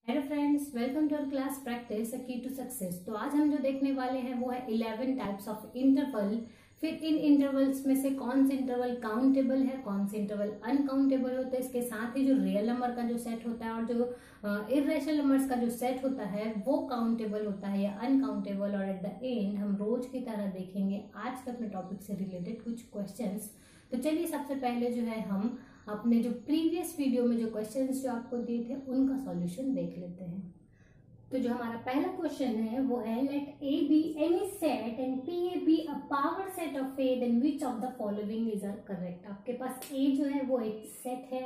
Hello friends, welcome to our class practice a key to success. तो आज हम जो देखने वाले हैं वो है 11 टाइप्स ऑफ इंटरवल। फिर इन इंटरवल्स में से कौन से इंटरवल काउंटेबल है, कौन से इंटरवल अनकाउंटेबल होते हैं। इसके साथ ही जो रियल नंबर का जो सेट होता है और जो इर्रेशनल नंबर्स का जो सेट होता है वो काउंटेबल होता है या अनकाउंटेबल। और एट द एंड हम रोज की तरह देखेंगे आज के अपने टॉपिक से रिलेटेड कुछ क्वेश्चंस। तो चलिए सबसे पहले जो है हम अपने जो प्रीवियस वीडियो में जो क्वेश्चंस जो आपको दिए थे उनका सॉल्यूशन देख लेते हैं। तो जो हमारा पहला क्वेश्चन है वो है let A B any set and P A B a power set of A, then which of the following is correct. आपके पास ए जो है वो एक सेट है,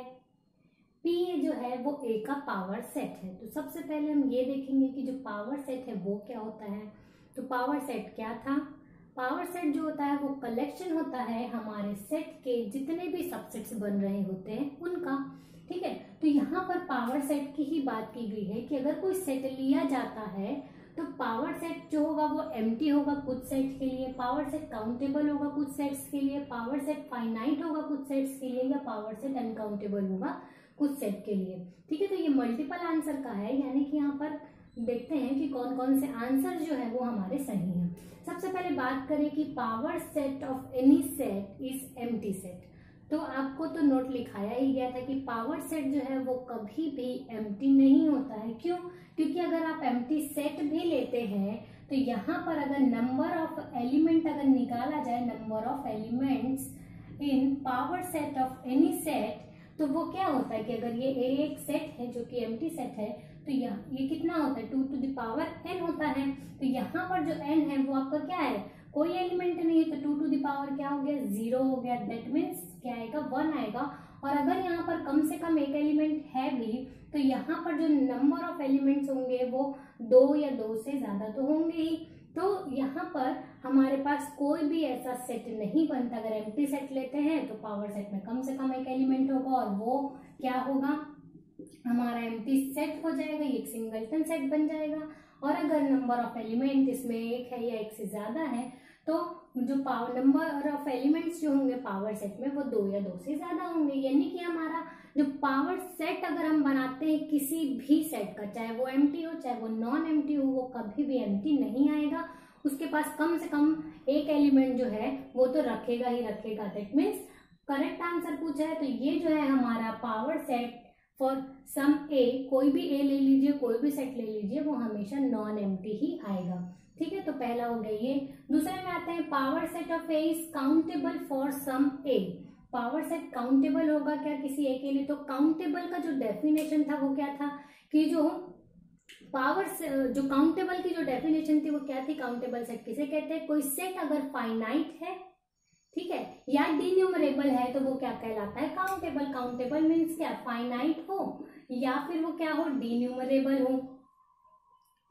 पी ए जो है वो ए का पावर सेट है। तो सबसे पहले हम ये देखेंगे कि जो पावर सेट है वो क्या होता है। तो पावर सेट क्या था? पावर सेट जो होता है वो कलेक्शन होता है हमारे सेट के जितने भी सबसेट्स बन रहे होते हैं उनका। ठीक है, तो यहाँ पर पावर सेट की ही बात की गई है कि अगर कोई सेट लिया जाता है तो पावर सेट जो होगा वो एम्प्टी होगा कुछ सेट के लिए, पावर सेट काउंटेबल होगा कुछ सेट्स के लिए, पावर सेट फाइनाइट होगा कुछ सेट्स के लिए, या पावर सेट अनकाउंटेबल होगा कुछ सेट के लिए। ठीक है, तो ये मल्टीपल आंसर का है, यानी कि यहाँ पर देखते हैं कि कौन कौन से आंसर जो है वो हमारे सही हैं। सबसे पहले बात करें कि power set of any set is empty set. तो आपको तो नोट लिखाया ही गया था कि पावर सेट जो है वो कभी भी एम्प्टी नहीं होता है। क्यों? क्योंकि अगर आप एम्प्टी सेट भी लेते हैं तो यहाँ पर अगर नंबर ऑफ एलिमेंट अगर निकाला जाए, number of elements in power set of any set, तो वो क्या होता है कि अगर ये एक सेट है जो कि एम्प्टी सेट है तो ये कितना होता है 2 to the power n होता है। तो यहाँ पर जो n है वो आपका क्या है, कोई एलिमेंट नहीं है, तो 2 to the power क्या हो गया, 0 हो गया। दैट मीन्स क्या आएगा, 1 आएगा। और अगर यहाँ पर कम से कम एक एलिमेंट है भी तो यहाँ पर जो नंबर ऑफ एलिमेंट्स होंगे वो 2 या 2 से ज्यादा तो होंगे ही। तो यहाँ पर हमारे पास कोई भी ऐसा सेट नहीं बनता। अगर एम्प्टी सेट लेते हैं तो पावर सेट में कम से कम एक एलिमेंट होगा और वो क्या होगा, हमारा एम्प्टी सेट हो जाएगा, ये एक सिंगलटन सेट बन जाएगा। और अगर नंबर ऑफ एलिमेंट इसमें एक है या एक से ज्यादा है तो जो पावर नंबर ऑफ एलिमेंट्स जो होंगे पावर सेट में वो 2 या 2 से ज्यादा होंगे। यानी कि हमारा जो पावर सेट अगर हम बनाते हैं किसी भी सेट का, चाहे वो एम्प्टी हो चाहे वो नॉन एम्प्टी हो, वो कभी भी एम्प्टी नहीं आएगा। उसके पास कम से कम एक एलिमेंट जो है वो तो रखेगा ही रखेगा। दैट मीन्स करेक्ट आंसर पूछा है तो ये जो है हमारा पावर सेट फॉर सम ए, कोई भी ए ले लीजिए, कोई भी सेट ले लीजिए, वो हमेशा नॉन एम्प्टी ही आएगा। ठीक है, तो पहला हो गया ये। दूसरे में आते हैं power set of A is countable for some A. Power set countable होगा क्या किसी ए के लिए? तो काउंटेबल का जो डेफिनेशन था वो क्या था कि जो काउंटेबल की जो डेफिनेशन थी वो क्या थी, काउंटेबल सेट किसे कहते हैं, कोई सेट अगर फाइनाइट है, ठीक है, या डिन्यूमरेबल है तो वो क्या कहलाता है, काउंटेबल। काउंटेबल मीन्स क्या, फाइनाइट हो या फिर वो क्या हो, डिन्यूमरेबल हो।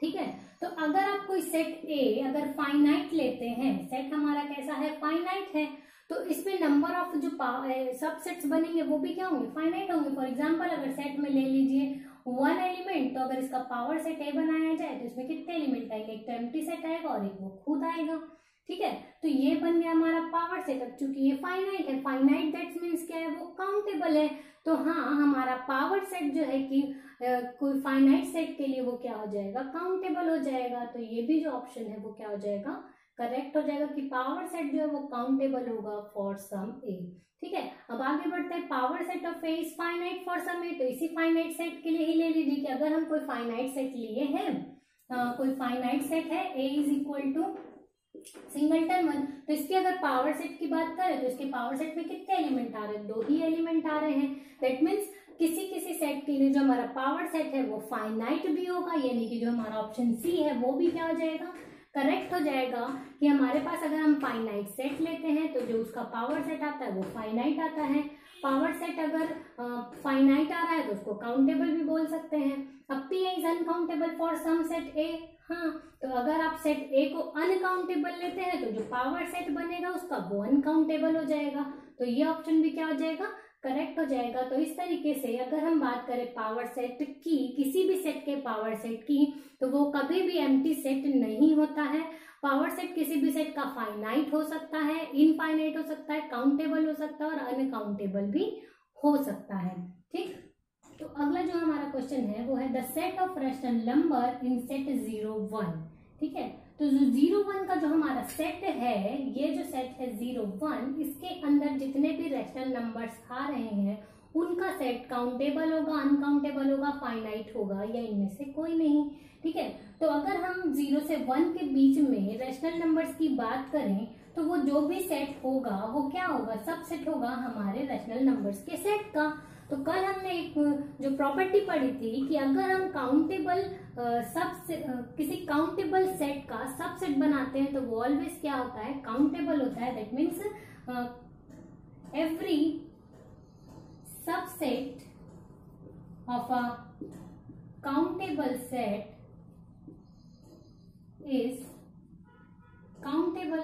ठीक है, तो अगर आप कोई सेट ए अगर फाइनाइट लेते हैं, सेट हमारा कैसा है, फाइनाइट है, तो इसमें नंबर ऑफ जो सबसेट्स बनेंगे वो भी क्या होंगे, फाइनाइट होंगे। फॉर एग्जांपल अगर सेट में ले लीजिए 1 एलिमेंट, तो अगर इसका पावर सेट ए बनाया जाए तो इसमें कितने एलिमेंट आएंगे, एक तो एम्प्टी सेट आएगा और एक वो खुद आएगा। ठीक है, तो ये बन गया हमारा पावर सेट। अब चूंकि ये फाइनाइट है, फाइनाइट दैट मीन्स क्या है, वो काउंटेबल है। तो हाँ, हमारा पावर सेट जो है कि कोई फाइनाइट सेट के लिए वो क्या हो जाएगा, काउंटेबल हो जाएगा। तो ये भी जो ऑप्शन है वो क्या हो जाएगा, करेक्ट हो जाएगा कि पावर सेट जो है वो काउंटेबल होगा फॉर सम ए। ठीक है, अब आगे बढ़ते हैं। Power set of A is finite for some A, तो इसी फाइनाइट सेट के लिए ही ले लीजिए कि अगर हम कोई फाइनाइट सेट लिए हैं, कोई फाइनाइट सेट है ए इज इक्वल टू सिंगलटन 1, तो इसकी अगर पावर सेट की बात करें तो इसके पावर सेट में कितने एलिमेंट आ रहे हैं, 2 ही एलिमेंट आ रहे हैं। दैट मीन्स किसी किसी सेट के लिए जो हमारा पावर सेट है वो फाइनाइट भी होगा, यानी कि जो हमारा ऑप्शन सी है वो भी क्या हो जाएगा, करेक्ट हो जाएगा कि हमारे पास अगर हम फाइनाइट सेट लेते हैं तो जो उसका पावर सेट आता है वो फाइनाइट आता है। पावर सेट अगर फाइनाइट आ रहा है तो उसको काउंटेबल भी बोल सकते हैं। अब P is uncountable for some set A, हाँ, तो अगर आप सेट ए को अनकाउंटेबल लेते हैं तो जो पावर सेट बनेगा उसका वो अनकाउंटेबल हो जाएगा। तो ये ऑप्शन भी क्या हो जाएगा, करेक्ट हो जाएगा। तो इस तरीके से अगर हम बात करें पावर सेट की, किसी भी सेट के पावर सेट की, तो वो कभी भी एम्प्टी सेट नहीं होता है। पावर सेट किसी भी सेट का फाइनाइट हो सकता है, इनफाइनाइट हो सकता है, काउंटेबल हो सकता है और अनकाउंटेबल भी हो सकता है। ठीक, तो अगला जो हमारा क्वेश्चन है वो है the set of rational number in set 0 1। ठीक है, तो जो 0 1 का जो हमारा सेट है, ये जो सेट है 0 1, इसके अंदर जितने भी रैशनल नंबर्स आ रहे हैं उनका सेट काउंटेबल होगा, अनकाउंटेबल होगा, फाइनाइट होगा, या इनमें से कोई नहीं। ठीक है, तो अगर हम 0 से 1 के बीच में रैशनल नंबर्स की बात करें तो वो जो भी सेट होगा वो क्या होगा, सबसेट होगा हमारे रैशनल नंबर्स के सेट का। तो कल हमने एक जो प्रॉपर्टी पढ़ी थी कि अगर हम काउंटेबल किसी काउंटेबल सेट का सबसेट बनाते हैं तो वो ऑलवेज क्या होता है, काउंटेबल होता है। That means every subset of a countable set is countable,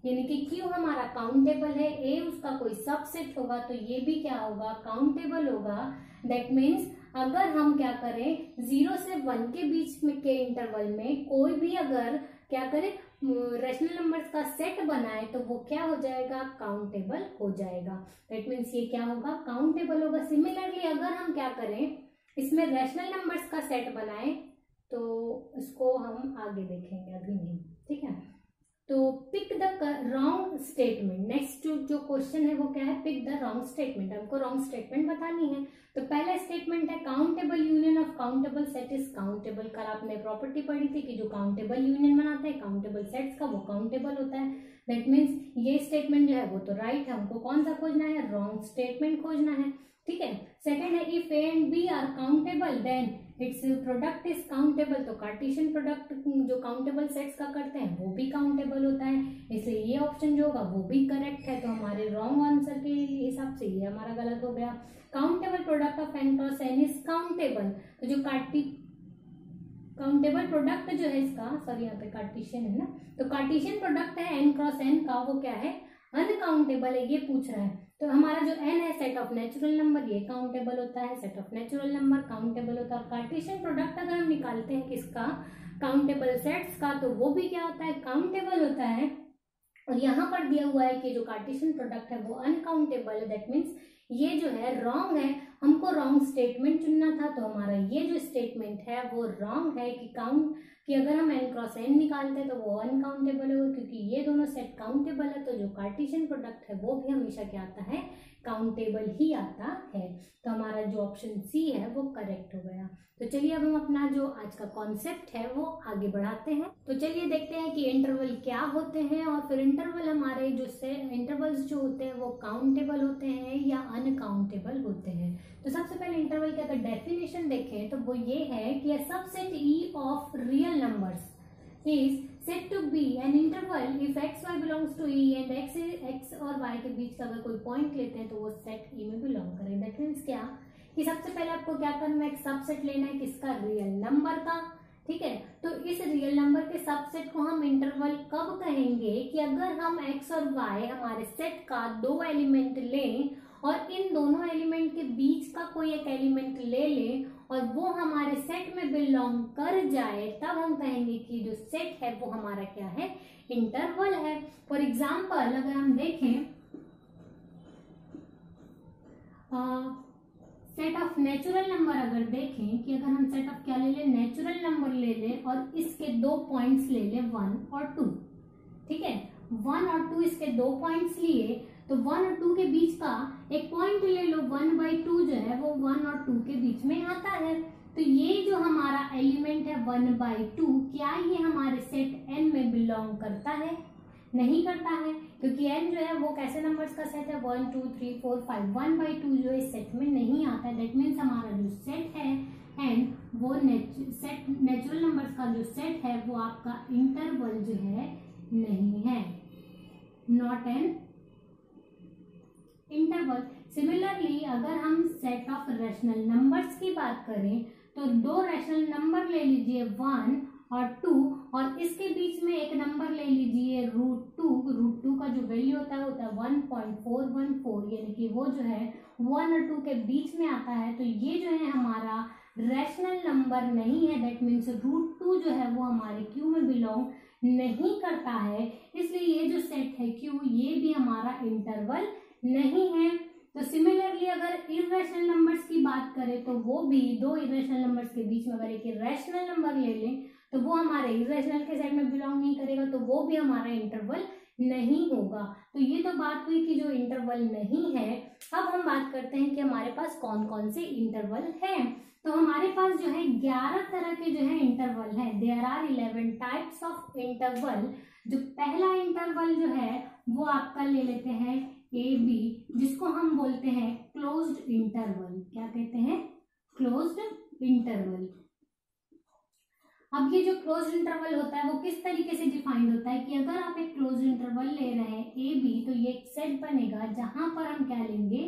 यानी कि क्यों हमारा काउंटेबल है, ए उसका कोई सबसेट होगा तो ये भी क्या होगा, काउंटेबल होगा। दैट मीन्स अगर हम क्या करें 0 से 1 के बीच में के इंटरवल में कोई भी अगर क्या करें रैशनल नंबर्स का सेट बनाए तो वो क्या हो जाएगा, काउंटेबल हो जाएगा। दैट मीन्स ये क्या होगा, काउंटेबल होगा। सिमिलरली अगर हम क्या करें इसमें रैशनल नंबर्स का सेट बनाए तो इसको हम आगे देखेंगे, अभी नहीं। ठीक है, तो pick the wrong statement. Next जो क्वेश्चन है वो क्या है, पिक द रॉन्ग स्टेटमेंट। हमको रॉन्ग स्टेटमेंट बतानी है। तो पहला स्टेटमेंट है countable union of countable set is countable. कल आपने प्रॉपर्टी पढ़ी थी कि जो काउंटेबल यूनियन बनाता है काउंटेबल सेट्स का वो काउंटेबल होता है। दैट मीन्स ये स्टेटमेंट जो है वो तो राइट है, हमको कौन सा खोजना है, रॉन्ग स्टेटमेंट खोजना है। ठीक है, सेकंड है if A and B are countable then its product is countable. तो कार्टेशियन प्रोडक्ट जो काउंटेबल सेट्स का करते हैं वो भी काउंटेबल होता है, इसलिए ये ऑप्शन जो होगा वो भी करेक्ट है। तो हमारे रॉन्ग आंसर के हिसाब से ये हमारा गलत हो गया। Countable product of n cross n is countable. तो जो काउंटेबल प्रोडक्ट जो है इसका, सॉरी यहाँ पे कार्टेशियन है ना, तो कार्टेशियन प्रोडक्ट है n क्रॉस n का वो क्या है, अनकाउंटेबल है, ये पूछ रहा है। तो हमारा जो n है सेट ऑफ नेचुरल नंबर, ये काउंटेबल होता है, set of natural number countable होता है। और कार्टेशियन प्रोडक्ट अगर हम निकालते हैं किसका, काउंटेबल सेट्स का, तो वो भी क्या होता है, काउंटेबल होता है। और यहाँ पर दिया हुआ है कि जो कार्टेशियन प्रोडक्ट है वो अनकाउंटेबल है। दैट मीन्स ये जो है रॉन्ग है, हमको रॉन्ग स्टेटमेंट चुनना था। तो हमारा ये जो स्टेटमेंट है वो रॉन्ग है कि अगर हम n क्रॉस n निकालते हैं तो वो अनकाउंटेबल होगा, क्योंकि ये दोनों सेट काउंटेबल है। तो जो कार्टेशियन प्रोडक्ट है वो भी हमेशा क्या आता है, काउंटेबल ही आता है। तो हमारा जो ऑप्शन सी है वो करेक्ट हो गया। तो चलिए अब हम अपना जो आज का कॉन्सेप्ट है वो आगे बढ़ाते हैं। तो चलिए देखते हैं कि इंटरवल क्या होते हैं, और फिर इंटरवल हमारे जो इंटरवल्स जो होते हैं वो काउंटेबल होते हैं या अनकाउंटेबल होते हैं। तो सबसे पहले इंटरवल की अगर डेफिनेशन देखें तो वो ये है कि subset E of real numbers is said to be an interval if x y belongs to e and x और y के बीच का अगर कोई पॉइंट लेते हैं तो वो सेट e में बिलोंग करे। दैट मीन्स क्या कि सबसे पहले आपको क्या करना है, एक सबसेट लेना है किसका, रियल नंबर का। ठीक है, तो इस रियल नंबर के सबसेट को हम इंटरवल कब कहेंगे कि अगर हम x और y हमारे सेट का दो एलिमेंट लें और इन दोनों एलिमेंट के बीच का कोई एक एलिमेंट ले लें और वो हमारे सेट में बिलोंग कर जाए, तब हम कहेंगे कि जो सेट है वो हमारा क्या है, इंटरवल है। फॉर एग्जाम्पल अगर हम देखें सेट ऑफ नेचुरल नंबर, अगर देखें कि अगर हम सेट ऑफ क्या ले लें, नेचुरल नंबर ले लें और इसके दो पॉइंट्स ले लें 1 और 2। ठीक है, 1 और 2 इसके दो पॉइंट्स लिए, तो 1 और 2 के बीच का एक पॉइंट ले लो, 1/2 जो है वो 1 और 2 के बीच में आता है। तो ये जो हमारा एलिमेंट है 1/2, क्या ये हमारे सेट n में बिलोंग करता है, नहीं करता है, क्योंकि n जो है वो कैसे नंबर्स का सेट है, 1 2 3 4 5, 1/2 जो इस सेट में नहीं आता है। दैट मीन्स हमारा जो सेट है n वो नेचुरल नंबर्स का जो सेट है वो आपका इंटरवल जो है नहीं है, नॉट एन इंटरवल। सिमिलरली अगर हम सेट ऑफ रैशनल नंबर्स की बात करें तो दो रैशनल नंबर ले लीजिए 1 और 2 और इसके बीच में एक नंबर ले लीजिए √2 का जो वैल्यू होता है 1.414, यानी कि वो जो है 1 और 2 के बीच में आता है। तो ये जो है हमारा रैशनल नंबर नहीं है। दैट मीन्स √2 जो है वो हमारे क्यू में बिलोंग नहीं करता है, इसलिए ये जो सेट है क्यू ये भी हमारा इंटरवल नहीं है। तो सिमिलरली अगर इरेशनल नंबर्स की बात करें तो वो भी दो इरेशनल नंबर्स के बीच में अगर एक इरेशनल नंबर ले लें तो वो हमारे इरेशनल के सेट में बिलोंग नहीं करेगा, तो वो भी हमारा इंटरवल नहीं होगा। तो ये तो बात हुई कि जो इंटरवल नहीं है। अब हम बात करते हैं कि हमारे पास कौन कौन से इंटरवल हैं। तो हमारे पास जो है 11 तरह के जो है इंटरवल है। There are 11 types of interval. जो पहला इंटरवल जो है वो आपका ले लेते हैं ए बी, जिसको हम बोलते हैं क्लोज्ड इंटरवल। क्या कहते हैं? Closed interval. अब ये जो क्लोज्ड इंटरवल होता है वो किस तरीके से डिफाइंड होता है कि अगर आप एक क्लोज्ड इंटरवल ले रहे हैं ए बी, तो ये एक सेट बनेगा जहां पर हम क्या लेंगे,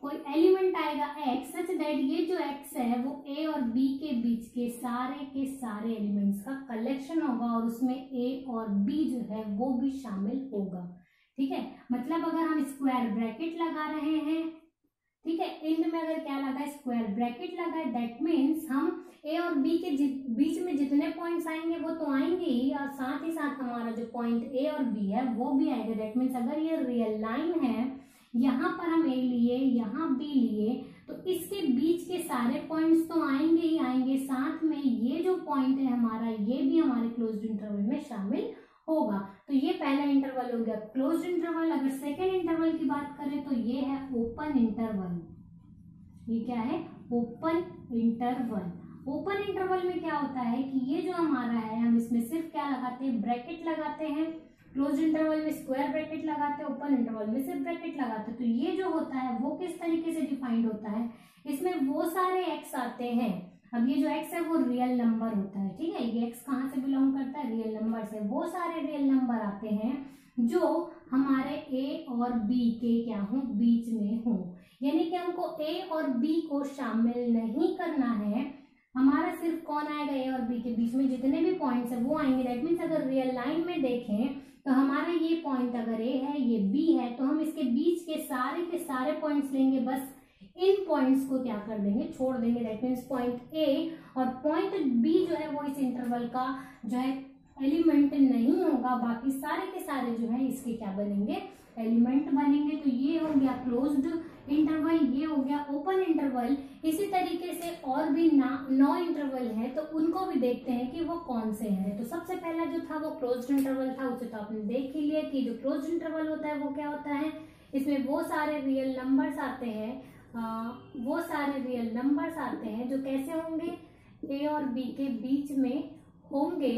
कोई एलिमेंट आएगा x, सच दैट ये जो x है वो a और b के बीच के सारे एलिमेंट्स का कलेक्शन होगा और उसमें a और b जो है वो भी शामिल होगा। ठीक है, मतलब अगर हम स्क्वायर ब्रैकेट लगा रहे हैं, ठीक है, एंड में अगर क्या लगा है, स्क्वायर ब्रैकेट लगा है, दैट मीन्स हम a और b के बीच में जितने पॉइंट्स आएंगे वो तो आएंगे ही, और साथ ही साथ हमारा जो पॉइंट a और b है वो भी आएगा। दैट मीन्स अगर ये रियल लाइन है, यहाँ पर हम a लिए, यहाँ b लिए, तो इसके बीच के सारे पॉइंट्स तो आएंगे ही आएंगे, साथ में ये जो पॉइंट है हमारा ये भी हमारे क्लोज्ड इंटरवल में शामिल होगा। तो ये पहला इंटरवल हो गया क्लोज्ड इंटरवल। अगर सेकेंड इंटरवल की बात करें तो ये है ओपन इंटरवल। ये क्या है? Open interval. ओपन इंटरवल में क्या होता है कि ये जो हमारा है, हम इसमें सिर्फ क्या लगाते हैं, ब्रैकेट लगाते हैं। क्लोज इंटरवल में स्क्वायर ब्रैकेट लगाते हैं, ओपन इंटरवल में सिर्फ ब्रैकेट लगाते हैं। तो ये जो होता है वो किस तरीके से डिफाइंड होता है, इसमें वो सारे x आते हैं। अब ये जो x है वो रियल नंबर होता है। ठीक है, ये x कहाँ से बिलोंग करता है? रियल नंबर से। वो सारे रियल नंबर आते हैं जो हमारे a और b के क्या हो, बीच में हो। यानी कि हमको a और b को शामिल नहीं करना है, हमारा सिर्फ कौन आएगा, a और b के बीच में जितने भी पॉइंट्स है वो आएंगे। दैट मीन्स अगर रियल लाइन में देखें तो हमारा ये पॉइंट अगर a है, ये b है, तो हम इसके बीच के सारे पॉइंट्स लेंगे, बस इन पॉइंट्स को क्या कर देंगे, छोड़ देंगे। दैट मीन्स पॉइंट a और पॉइंट b जो है वो इस इंटरवल का जो है एलिमेंट नहीं होगा, बाकी सारे के सारे जो है इसके क्या बनेंगे, एलिमेंट बनेंगे। तो ये हो गया क्लोज्ड इंटरवल, ये हो गया ओपन इंटरवल। इसी तरीके से और भी 9 इंटरवल है, तो उनको भी देखते हैं कि वो कौन से हैं। तो सबसे पहला जो था वो क्लोज्ड इंटरवल था, उसे तो आपने देख ही लिया कि जो क्लोज्ड इंटरवल होता है वो क्या होता है, इसमें वो सारे रियल नंबर्स आते हैं, वो सारे रियल नंबर्स आते हैं जो कैसे होंगे, a और b के बीच में होंगे,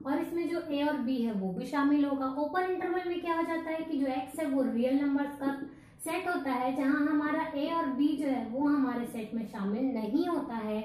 और इसमें जो a और b है वो भी शामिल होगा। ओपन इंटरवल में क्या हो जाता है कि जो x है वो रियल नंबर्स का सेट होता है, जहां हमारा a और b जो है वो हमारे सेट में शामिल नहीं होता है।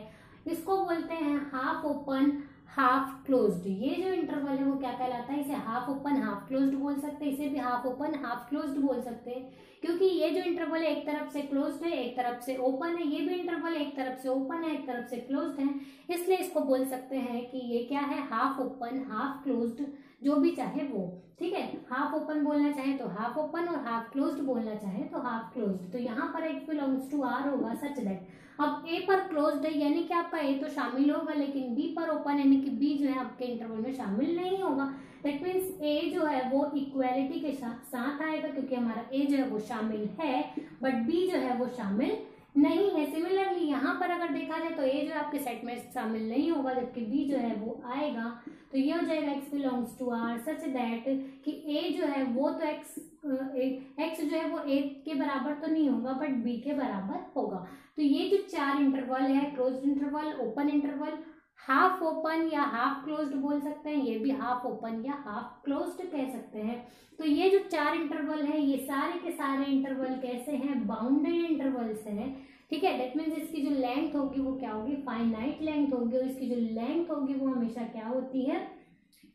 इसको बोलते हैं हाफ ओपन हाफ क्लोज्ड। ये जो इंटरवल है वो क्या कहलाता है, इसे हाफ ओपन हाफ क्लोज्ड बोल सकते हैं, इसे भी हाफ ओपन हाफ क्लोज्ड बोल सकते हैं, क्योंकि ये जो इंटरवल है एक तरफ से क्लोज्ड है, एक तरफ से ओपन है। ये भी इंटरवल एक तरफ से ओपन है, एक तरफ से क्लोज्ड है, इसलिए इसको बोल सकते हैं कि ये क्या है, हाफ ओपन हाफ क्लोज्ड, जो भी चाहे वो। ठीक है, हाफ ओपन बोलना चाहे तो हाफ ओपन, और हाफ क्लोज्ड बोलना चाहे तो हाफ क्लोज्ड। तो यहाँ पर एक बिलोंग्स टू आर होगा, सच दैट अब a पर क्लोज्ड है यानी कि आपका a तो शामिल होगा, लेकिन b पर ओपन यानी कि b जो है आपके इंटरवल में शामिल नहीं होगा। दैट मीन्स a जो है वो इक्वालिटी के साथ आएगा, क्योंकि हमारा a जो है वो शामिल है, बट b जो है वो शामिल नहीं है। सिमिलरली यहाँ पर अगर देखा जाए तो a जो है आपके सेट में शामिल नहीं होगा, जबकि b जो है वो आएगा। तो ये हो जाएगा x belongs to r such that कि a जो है वो तो x जो है वो a के बराबर तो नहीं होगा, बट b के बराबर होगा। तो ये जो 4 इंटरवल है, closed interval, open interval, half open या हाफ क्लोज्ड बोल सकते हैं, ये भी हाफ ओपन या हाफ क्लोज्ड कह सकते हैं। तो ये जो 4 इंटरवल है ये सारे के सारे इंटरवल कैसे हैं, बाउंडेड इंटरवल्स हैं। ठीक है, दैट मीन्स इसकी जो लेंथ होगी वो क्या होगी, फाइनाइट लेंथ होगी, और इसकी जो लेंथ होगी वो हमेशा क्या होती है,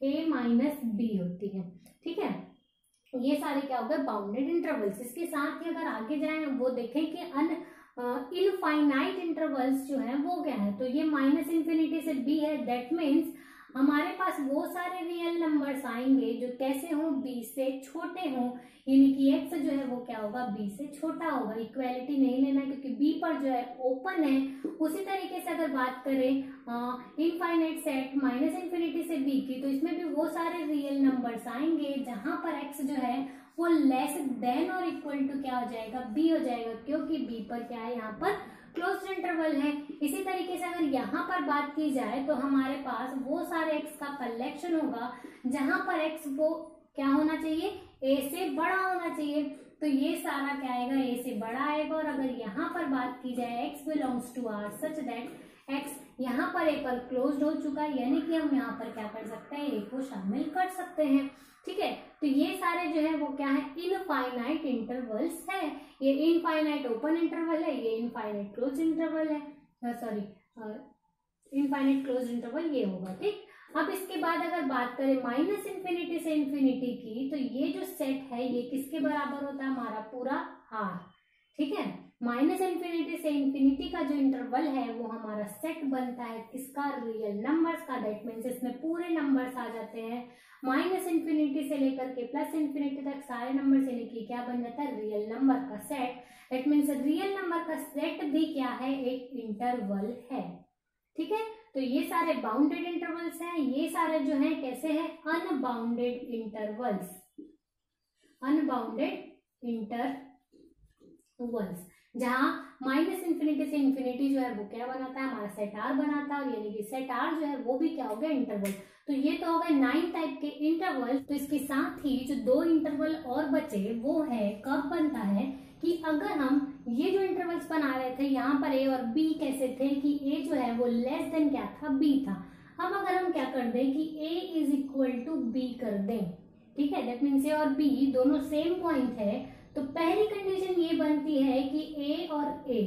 a माइनस बी होती है। ठीक है, ये सारे क्या हो गए, बाउंडेड इंटरवल्स। इसके साथ ही अगर आगे जाएं वो देखें कि इनफाइनाइट इंटरवल्स जो है वो क्या है, तो ये माइनस इन्फिनिटी से b है। दैट मीन्स हमारे पास वो सारे रियल नंबर्स आएंगे जो कैसे हों, b से छोटे हों, यानी कि x जो है वो क्या होगा, b से छोटा होगा। इक्वालिटी नहीं लेना क्योंकि b पर जो है ओपन है। उसी तरीके से अगर बात करें इनफाइनाइट सेट माइनस इन्फिनिटी से b की, तो इसमें भी वो सारे रियल नंबर्स आएंगे जहां पर x जो है वो लेस देन और इक्वल टू क्या हो जाएगा, बी हो जाएगा, क्योंकि बी पर क्या है, यहाँ पर क्लोज्ड इंटरवल है। इसी तरीके से अगर यहाँ पर बात की जाए तो हमारे पास वो सारे x का कलेक्शन होगा जहां पर x वो क्या होना चाहिए, a से बड़ा होना चाहिए। तो ये सारा क्या आएगा, a से बड़ा आएगा। और अगर यहाँ पर बात की जाए x belongs to R such that x यहाँ पर a पर क्लोज्ड हो चुका है, यानी कि हम यहाँ पर क्या कर सकते हैं, a को शामिल कर सकते हैं। ठीक है, तो ये सारे जो है वो क्या है, इनफाइनाइट इंटरवल्स है। ये इनफाइनाइट ओपन इंटरवल है, ये इनफाइनाइट क्लोज इंटरवल है, सॉरी इनफाइनाइट क्लोज इंटरवल ये होगा। ठीक, अब इसके बाद अगर बात करें माइनस इन्फिनिटी से इन्फिनिटी की, तो ये जो सेट है ये किसके बराबर होता है, हमारा पूरा R। ठीक है, माइनस इन्फिनिटी से इन्फिनिटी का जो इंटरवल है वो हमारा सेट बनता है किसका, रियल नंबर्स का। दैट मीन्स इसमें पूरे नंबर्स आ जाते हैं, माइनस इन्फिनिटी से लेकर के प्लस इन्फिनिटी तक सारे नंबर से लेके क्या बन जाता है, रियल नंबर का set. That means real number का सेट भी क्या है, एक इंटरवल है। ठीक है, तो ये सारे बाउंडेड इंटरवल्स हैं, ये सारे जो हैं कैसे हैं, अनबाउंडेड इंटरवल्स, अनबाउंडेड इंटरवल्स, जहां माइनस इन्फिनिटी से इन्फिनिटी जो है वो क्या बनाता है, हमारा सेट R बनाता है। और यानी कि सेट R जो है वो भी क्या हो गया, इंटरवल। तो ये तो हो गए 9 टाइप के इंटरवल। तो इसके साथ ही जो 2 इंटरवल और बचे वो है कब बनता है, कि अगर हम ये जो इंटरवल्स बना रहे थे यहाँ पर a और b कैसे थे, कि a जो है वो लेस देन क्या था, b था। अब अगर हम क्या कर दें कि a is equal to b कर दें, ठीक है, दैट मीन्स a और b दोनों सेम पॉइंट है, तो पहली कंडीशन ये बनती है कि a और a,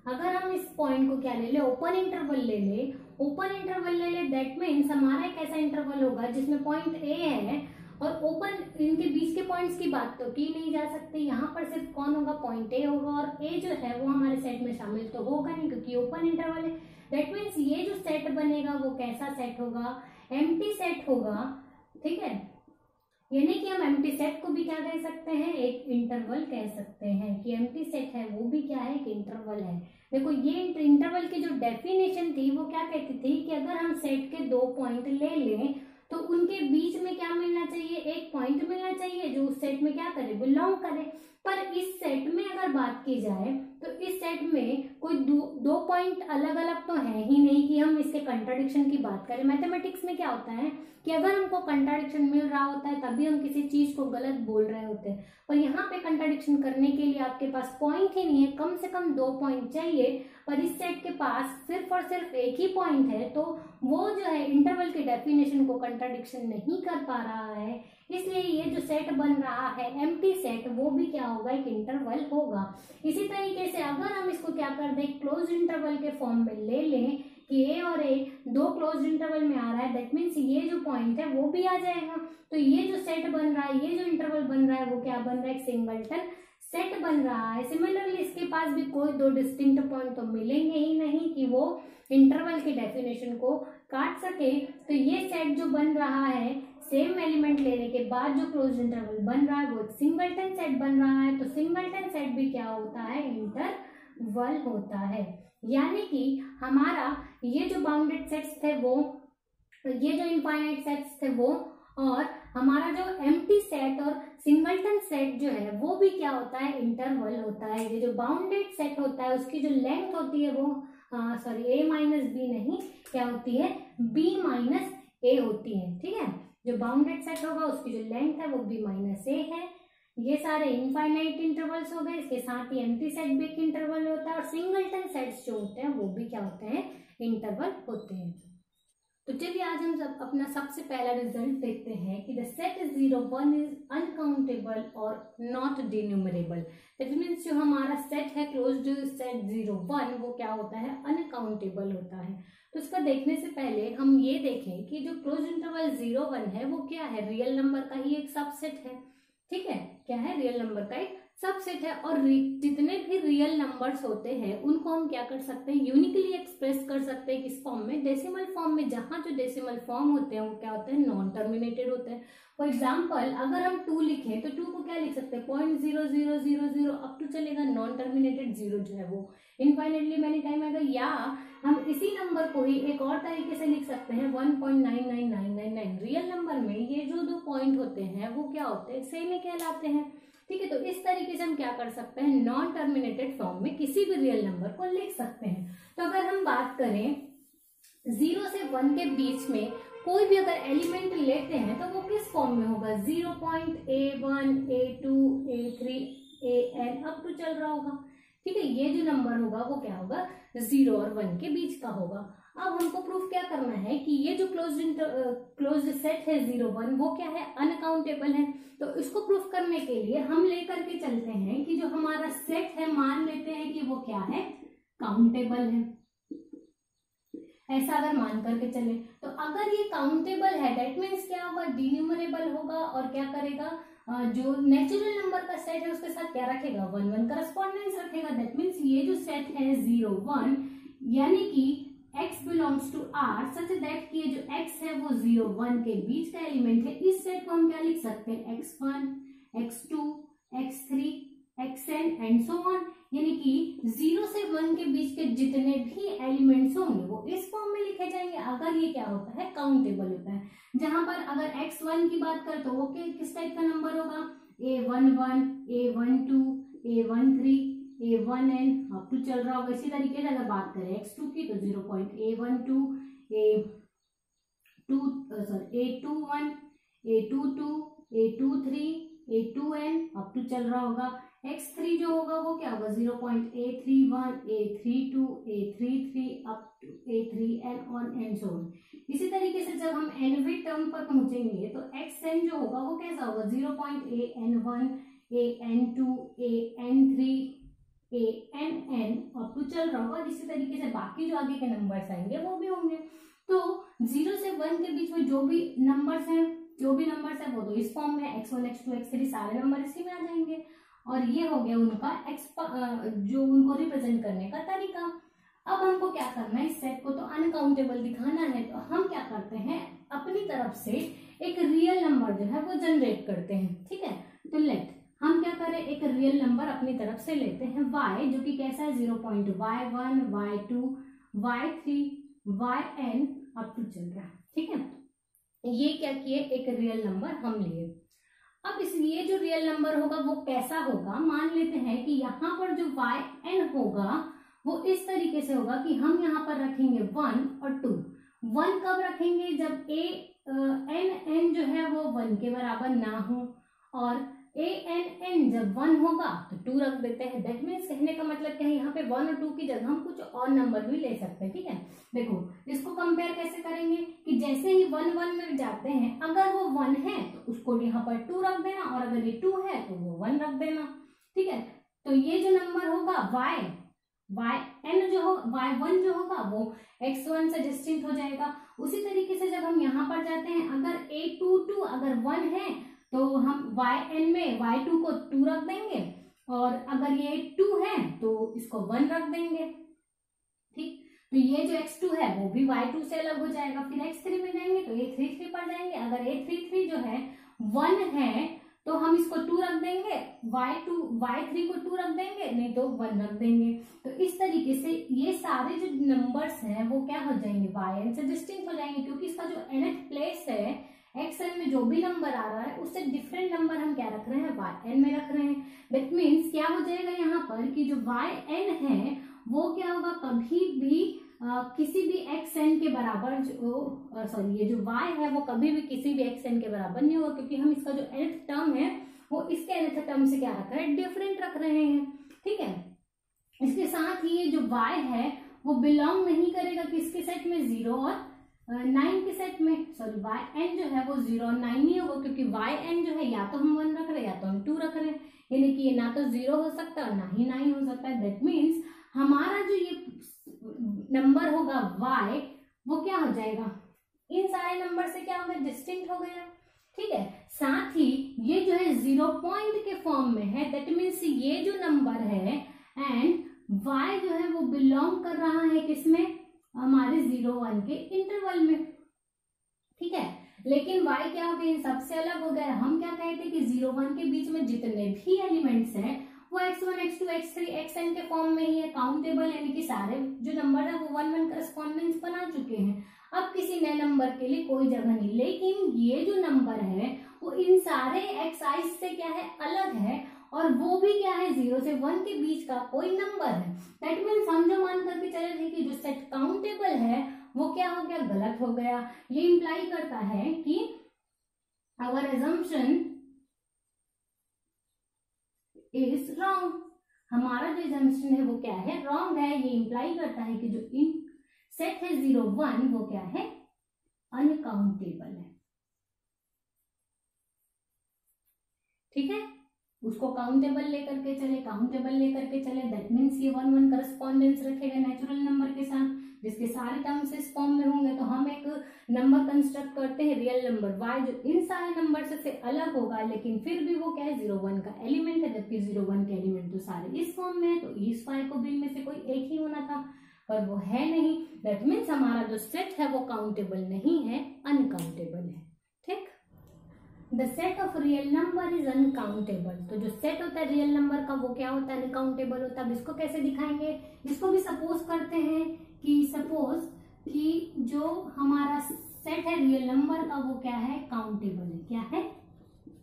अगर हम इस पॉइंट को क्या ले ले, ओपन इंटरवल ले ले, ओपन इंटरवल ले ले, दैट मीन्स हमारा एक ऐसा इंटरवल होगा जिसमें पॉइंट a है और ओपन, इनके बीच के पॉइंट्स की बात तो की नहीं जा सकती। यहाँ पर सिर्फ कौन होगा, पॉइंट ए होगा, और ए जो है वो हमारे सेट में शामिल तो होगा नहीं क्योंकि ओपन इंटरवल है। दैट मीन्स ये जो सेट बनेगा वो कैसा सेट होगा, एम्प्टी सेट होगा। ठीक है, यानी कि हम एम्प्टी सेट को भी क्या कह सकते हैं, एक इंटरवल कह सकते हैं, कि एम्प्टी सेट है वो भी क्या है, एक इंटरवल है। देखो ये इंटरवल की जो डेफिनेशन थी वो क्या कहती थी कि अगर हम सेट के 2 पॉइंट ले लें तो उनके बीच में क्या मिलना चाहिए, एक पॉइंट मिलना चाहिए जो उस सेट में क्या करे, बिलोंग करे। पर इस सेट में अगर बात की जाए तो इस सेट में कोई दो पॉइंट अलग अलग तो है ही नहीं कि हम इसके कंट्राडिक्शन की बात करें। मैथमेटिक्स में क्या होता है कि अगर हमको कंट्राडिक्शन मिल रहा होता है तभी हम किसी चीज को गलत बोल रहे होते हैं, पर यहाँ पे कंट्राडिक्शन करने के लिए आपके पास पॉइंट ही नहीं है, कम से कम 2 पॉइंट चाहिए, पर इस सेट के पास सिर्फ और सिर्फ एक ही पॉइंट है, तो वो जो है इंटरवल के डेफिनेशन को कंट्राडिक्शन नहीं कर पा रहा है। इसलिए ये जो सेट बन रहा है एम्प्टी सेट, वो भी क्या होगा, एक इंटरवल होगा। इसी तरीके से अगर हम इसको क्या कर दें, क्लोज इंटरवल के फॉर्म में ले लें कि ए और ए 2 क्लोज इंटरवल में आ रहा है, दैट मीन्स ये जो पॉइंट है वो भी आ जाएगा। तो ये जो सेट बन रहा है, ये जो इंटरवल बन रहा है वो क्या बन रहा है, एक सिंगलटन सेट बन रहा है। सिमिलरली इसके पास भी कोई 2 डिस्टिंक्ट पॉइंट तो मिलेंगे ही नहीं कि वो इंटरवल के डेफिनेशन को काट सके। तो ये सेट जो बन रहा है, सेम एलिमेंट लेने के बाद जो क्लोज इंटरवल बन रहा है वो सिंगलटन सेट बन रहा है। तो सिंगलटन सेट भी क्या होता है, इंटरवल होता है। यानी कि हमारा ये जो बाउंडेड सेट्स थे वो, ये जो इनफाइनाइट सेट्स थे वो, और हमारा जो एम्प्टी सेट और सिंगलटन सेट जो है वो भी क्या होता है, इंटरवल होता है। ये जो बाउंडेड सेट होता है उसकी जो लेंथ होती है वो सॉरी a माइनस बी नहीं, क्या होती है, b माइनस a होती है। ठीक है, जो बाउंडेड सेट होगा उसकी जो लेंथ है वो b माइनस a है। ये सारे इनफाइनाइट इंटरवल्स हो गए, इसके साथ ही एम्प्टी सेट भी एक इंटरवल होता है, और सिंगलटन सेट्स जो होते हैं वो भी क्या होते हैं, इंटरवल होते हैं। तो चलिए आज हम अपना सबसे पहला रिजल्ट देखते हैं कि द सेट 0 1 इज अनकाउंटेबल और नॉट डिन्यूमरेबल। दैट मीन्स जो हमारा सेट है क्लोज्ड सेट 0 1 वो क्या होता है, अनकाउंटेबल होता है। तो इसका देखने से पहले हम ये देखें कि जो क्लोज इंटरवल 0 1 है वो क्या है, रियल नंबर का ही एक सबसेट है। ठीक है, क्या है, रियल नंबर का एक सबसेट है। और जितने भी रियल नंबर्स होते हैं उनको हम क्या कर सकते हैं, यूनिकली एक्सप्रेस कर सकते हैं किस फॉर्म में, डेसिमल फॉर्म में, जहां जो डेसिमल फॉर्म होते हैं वो क्या होते हैं, नॉन टर्मिनेटेड होते हैं। फॉर एग्जाम्पल अगर हम 2 लिखें तो 2 को क्या लिख सकते हैं, 0.0000 अप टू चलेगा, नॉन टर्मिनेटेड 0 जो है वो इनफाइनाइटली मैनी टाइम आएगा। या हम इसी नंबर नंबर को ही एक और तरीके से लिख सकते हैं 1.99999। रियल नंबर में ये जो दो पॉइंट होते हैं वो क्या होते हैं, सेमी कहलाते हैं। ठीक है, तो इस तरीके से हम क्या कर सकते हैं, नॉन टर्मिनेटेड फॉर्म में किसी भी रियल नंबर को लिख सकते हैं। तो अगर हम बात करें 0 से 1 के बीच में कोई भी अगर एलिमेंट लेते हैं तो वो किस फॉर्म में होगा, 0.A1 A2 A3 AN up to चल रहा होगा। ठीक है, ये जो नंबर होगा वो क्या होगा, 0 और 1 के बीच का होगा। अब हमको प्रूफ क्या करना है कि ये जो क्लोज्ड सेट है 0 1 वो क्या है, अनकाउंटेबल है। तो इसको प्रूफ करने के लिए हम लेकर के चलते हैं कि जो हमारा सेट है मान लेते हैं कि वो क्या है, काउंटेबल है। ऐसा अगर मान करके चले तो अगर ये काउंटेबल है दैट मीन्स क्या होगा, डिन्यूमरेबल होगा और क्या करेगा, जो नेचुरल नंबर का सेट है उसके साथ क्या रखेगा, 1 1 करस्पॉन्डेंस रखेगा। दैट मीन्स ये जो सेट है 0 1 यानी कि x belongs to R such that कि ये जो x है वो 0 1 के बीच का एलिमेंट है। इस सेट को हम क्या लिख सकते हैं, x1 x2 x3 xn and so on, यानी कि 0 से 1 के बीच के जितने भी एलिमेंट्स होंगे वो इस फॉर्म में लिखे जाएंगे अगर ये क्या होता है, काउंटेबल होता है। जहां पर अगर x1 की बात करें तो वो किस टाइप का नंबर होगा, A11 A12 A13 A1n up to चल रहा होगा। इसी तरीके से अगर बात करें x2 की तो 0.A12 A21 A22 A23 A2n up to चल रहा होगा। x3 जो होगा वो क्या होगा, 0.A31 A32 A33 up to A3n और एंड सो ऑन। इसी तरीके से जब हम nवें टर्म पर पहुंचेंगे तो xn जो होगा वो कैसा होगा, 0.AN1 AN2 AN3 ANN up to चल रहा होगा। इसी तरीके से बाकी जो आगे के नंबर्स आएंगे वो भी होंगे। तो 0 से 1 के बीच में जो भी नंबर्स हैं वो तो इस फॉर्म में x1 x2 x3 सारे नंबर इसी में आ जाएंगे। और ये हो गया उनका जो उनको रिप्रेजेंट करने का तरीका। अब हमको क्या करना है, इस सेट को तो अनकाउंटेबल दिखाना है तो हम क्या करते हैं, अपनी तरफ से एक रियल नंबर जो है वो जनरेट करते हैं। ठीक है, तो लेट हम क्या करें, एक रियल नंबर अपनी तरफ से लेते हैं y जो कि कैसा है, 0.y1 y2 y3 yn up to चल रहा है। ठीक है, ये क्या किए, एक रियल नंबर हम लिए। अब ये जो रियल नंबर होगा वो कैसा होगा, मान लेते हैं कि यहाँ पर जो yn होगा वो इस तरीके से होगा कि हम यहाँ पर रखेंगे 1 और 2। 1 कब रखेंगे, जब n जो है वो 1 के बराबर ना हो, और ANN जब 1 होगा तो 2 रख देते हैं। दैट मीन्स कहने का मतलब क्या है, यहाँ पे 1 और 2 की जगह हम कुछ और नंबर भी ले सकते हैं। ठीक है, देखो इसको कंपेयर कैसे करेंगे कि जैसे ही 1 1 में जाते हैं, अगर वो 1 है तो उसको यहाँ पर 2 रख देना, और अगर ये 2 है तो वो 1 रख देना। ठीक है, तो ये जो नंबर होगा yn जो हो y1 जो होगा वो x1 से डिस्टिंक्ट हो जाएगा। उसी तरीके से जब हम यहाँ पर जाते हैं, अगर A22 अगर 1 है तो हम yn में y2 को 2 रख देंगे, और अगर ये 2 है तो इसको 1 रख देंगे। ठीक, तो ये जो x2 है वो भी y2 से अलग हो जाएगा। फिर x3 में जाएंगे तो A33 पर जाएंगे, अगर A33 जो है 1 है तो हम इसको 2 रख देंगे, y3 को 2 रख देंगे, नहीं तो 1 रख देंगे। तो इस तरीके से ये सारे जो नंबर्स हैं वो क्या हो जाएंगे, yn से डिस्टिंक्ट हो जाएंगे, क्योंकि इसका जो nth प्लेस है xn में जो भी नंबर आ रहा है उससे डिफरेंट नंबर हम क्या रख रहे हैं, yn में रख रहे हैं। दैट मीन्स क्या हो जाएगा यहाँ पर कि जो yn है वो क्या होगा, कभी भी किसी भी xn के बराबर ये जो y है वो कभी भी किसी भी xn के बराबर नहीं होगा, क्योंकि हम इसका जो nth टर्म है वो इसके nth टर्म से क्या रख रहे हैं, डिफरेंट रख रहे हैं। ठीक है, इसके साथ ही ये जो y है वो बिलोंग नहीं करेगा किसके सेट में, 0 और 9 के सेट में। yn जो है वो 0 और 9 नहीं होगा, क्योंकि yn जो है या तो हम 1 रख रहे हैं या तो हम 2 रख रहे हैं, यानी कि ये ना तो 0 हो सकता है और ना ही 9 हो सकता है। दैट मीन्स हमारा जो ये नंबर होगा y वो क्या हो जाएगा, इन सारे नंबर से क्या हो गया, डिस्टिंक्ट हो गया। ठीक है, साथ ही ये जो है 0 पॉइंट के फॉर्म में है। दैट मीन्स ये जो नंबर है एंड y जो है वो बिलोंग कर रहा है किसमें, हमारे 0-1 के इंटरवल में। ठीक है, लेकिन y क्या हो गया, इन सबसे अलग हो गया। हम क्या कहे थे कि 0-1 के बीच में जितने भी एलिमेंट्स हैं वो x1 x2 x3 xn के फॉर्म में ही है, काउंटेबल, यानी कि सारे जो नंबर है वो 1 1 करस्पॉन्डेंस बना चुके हैं, अब किसी नए नंबर के लिए कोई जगह नहीं। लेकिन ये जो नंबर है वो इन सारे एक्साइज से क्या है, अलग है, और वो भी क्या है 0 से 1 के बीच का कोई नंबर है। दैट मीन्स हम जो मान करके चले थे कि जो सेट काउंटेबल है वो क्या हो गया, गलत हो गया। ये इंप्लाई करता है कि आवर assumption इज रॉन्ग, हमारा जो assumption है वो क्या है, रॉन्ग है। ये इंप्लाई करता है कि जो इन सेट है 0 1 वो क्या है, अनकाउंटेबल है। ठीक है, उसको काउंटेबल लेकर के चले, काउंटेबल लेकर के चले, दैट मीन्स ये 1 1 करस्पॉन्डेंस रखेगा नेचुरल नंबर के साथ, जिसके सारे टर्म्स इस फॉर्म में होंगे। तो हम एक नंबर कंस्ट्रक्ट करते हैं रियल नंबर y, जो इन सारे नंबर से अलग होगा, लेकिन फिर भी वो क्या है 0 1 का एलिमेंट है, जबकि 0 1 के एलिमेंट तो सारे इस फॉर्म में है। तो इस y को b में से कोई एक ही होना था, पर वो है नहीं। दैट मीन्स हमारा जो सेट है वो काउंटेबल नहीं है, अनकाउंटेबल है। ठीक, the set of real number is uncountable. तो जो सेट होता है रियल नंबर का वो क्या होता है, अनकाउंटेबल होता है। अब इसको कैसे दिखाएंगे, इसको भी सपोज करते हैं कि सपोज कि जो हमारा सेट है रियल नंबर का वो क्या है, काउंटेबल है। क्या है,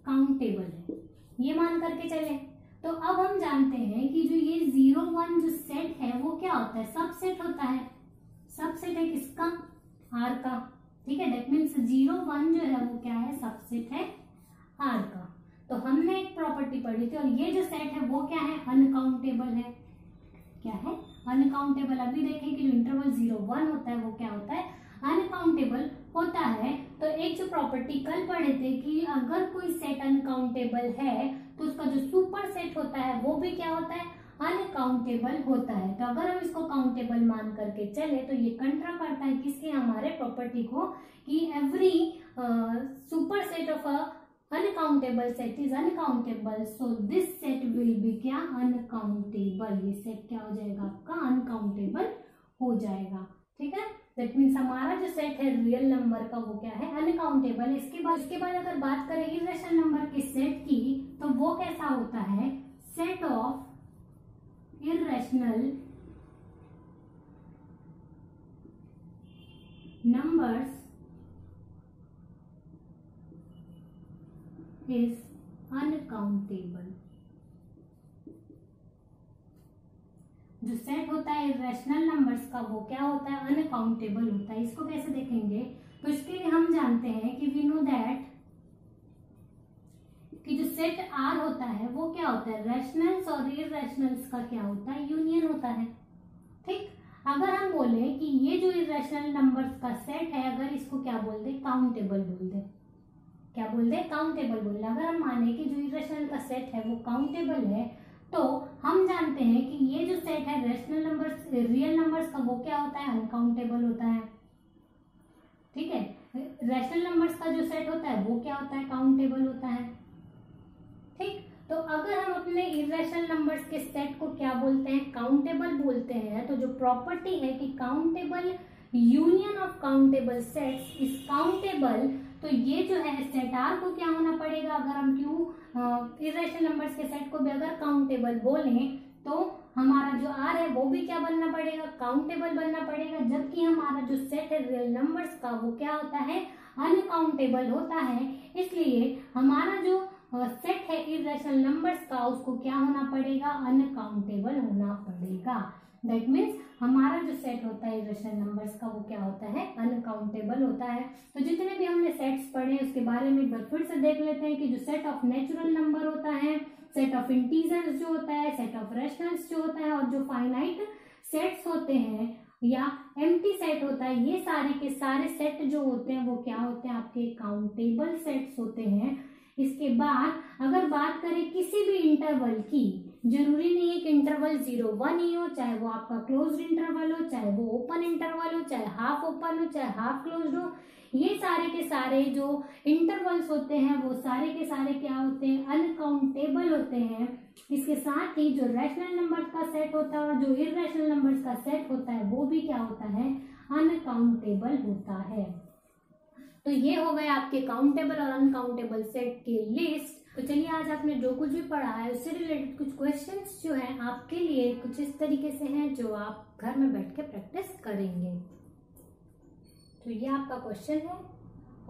काउंटेबल है, ये मान करके चले। तो अब हम जानते हैं कि जो ये 0 1 जो सेट है वो क्या होता है, सबसेट होता है। सबसेट है किसका, R का। ठीक है, दैट मीन्स 0 1 जो है वो क्या है, सबसेट है R का। तो हमने एक प्रॉपर्टी पढ़ी थी, और ये जो सेट है वो क्या है, अनकाउंटेबल है। क्या है, अनकाउंटेबल। अभी देखें कि जो इंटरवल 0 1 होता है वो क्या होता है, अनकाउंटेबल होता है। तो एक जो प्रॉपर्टी कल पढ़े थे कि अगर कोई सेट अनकाउंटेबल है तो उसका जो सुपर सेट होता है वो भी क्या होता है, अनकाउंटेबल होता है। तो अगर हम इसको काउंटेबल मान करके चले तो ये कंट्रा करता है किसके, हमारे प्रॉपर्टी को, कि every super set of a uncountable set is uncountable, so this set will be क्या, अनकाउंटेबल। ये सेट क्या हो जाएगा आपका, अनकाउंटेबल हो जाएगा। ठीक है, दैट मीन्स हमारा जो सेट है रियल नंबर का वो क्या है, अनकाउंटेबल। इसके बाद अगर बात करें इर्रेशनल नंबर के सेट की, तो वो कैसा होता है, set of irrational numbers is uncountable. जो सेट होता है इर्रेशनल नंबर्स का वो क्या होता है, अनकाउंटेबल होता है। इसको कैसे देखेंगे, तो इसके लिए हम जानते हैं कि वी नो दैट कि जो सेट R होता है वो क्या होता है, रैशनल्स और इर्रेशनल्स का क्या होता है, यूनियन होता है। ठीक, अगर हम बोले कि ये जो इर्रेशनल नंबर्स का सेट है, अगर इसको क्या बोल दे, काउंटेबल बोल दे। क्या बोल दे, काउंटेबल बोल दे। अगर हम माने कि जो इर्रेशनल का सेट है वो काउंटेबल है, तो हम जानते हैं कि ये जो सेट है रैशनल नंबर्स, रियल नंबर्स का वो क्या होता है, अनकाउंटेबल होता है। ठीक है, रैशनल नंबर्स का जो सेट होता है वो क्या होता है, काउंटेबल होता है। ठीक, तो अगर हम अपने इर्रेशनल नंबर्स के सेट को क्या बोलते हैं, काउंटेबल बोलते हैं, तो जो प्रॉपर्टी है कि countable union of countable sets is countable, तो ये जो है सेट R को क्या होना पड़ेगा, अगर हम इर्रेशनल नंबर्स के सेट को भी अगर काउंटेबल बोलें तो हमारा जो R है वो भी क्या बनना पड़ेगा, काउंटेबल बनना पड़ेगा। जबकि हमारा जो सेट है रियल नंबर्स का वो क्या होता है, अनकाउंटेबल होता है। इसलिए हमारा जो सेट है इर्रेशनल नंबर्स का उसको क्या होना पड़ेगा, अनकाउंटेबल होना पड़ेगा। दैट मीन्स हमारा जो सेट होता है इर्रेशनल नंबर्स का वो क्या होता है, अनकाउंटेबल होता है। तो जितने भी हमने सेट्स पढ़े उसके बारे में एक बार फिर से देख लेते हैं कि जो सेट ऑफ नेचुरल नंबर होता है, सेट ऑफ इंटीजर्स जो होता है, सेट ऑफ रैशनल्स जो होता है, और जो फाइनाइट सेट्स होते हैं या एम्प्टी सेट होता है, ये सारे के सारे सेट जो होते हैं वो क्या होते हैं, आपके काउंटेबल सेट्स होते हैं। इसके बाद अगर बात करें किसी भी इंटरवल की, जरूरी नहीं है कि इंटरवल 0 1 ही हो, चाहे वो आपका क्लोज्ड इंटरवल हो, चाहे वो ओपन इंटरवल हो, चाहे हाफ ओपन हो, चाहे हाफ क्लोज्ड हो, ये सारे के सारे जो इंटरवल्स होते हैं वो सारे के सारे क्या होते हैं, अनकाउंटेबल होते हैं। इसके साथ ही जो रैशनल नंबर्स का सेट होता है और जो इर्रेशनल नंबर्स का सेट होता है वो भी क्या होता है, अनकाउंटेबल होता है। तो ये हो गए आपके काउंटेबल और अनकाउंटेबल सेट की लिस्ट। तो चलिए आज आपने जो कुछ भी पढ़ा है उससे रिलेटेड कुछ क्वेश्चंस जो हैं आपके लिए कुछ इस तरीके से हैं जो आप घर में बैठ के प्रैक्टिस करेंगे। तो ये आपका क्वेश्चन है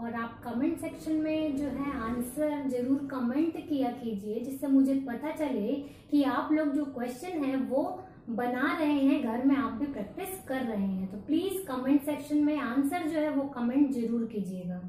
और आप कमेंट सेक्शन में जो है आंसर जरूर कमेंट किया कीजिए, जिससे मुझे पता चले कि आप लोग जो क्वेश्चन है वो बना रहे हैं, घर में आप भी प्रैक्टिस कर रहे हैं। तो प्लीज कमेंट सेक्शन में आंसर जो है वो कमेंट जरूर कीजिएगा।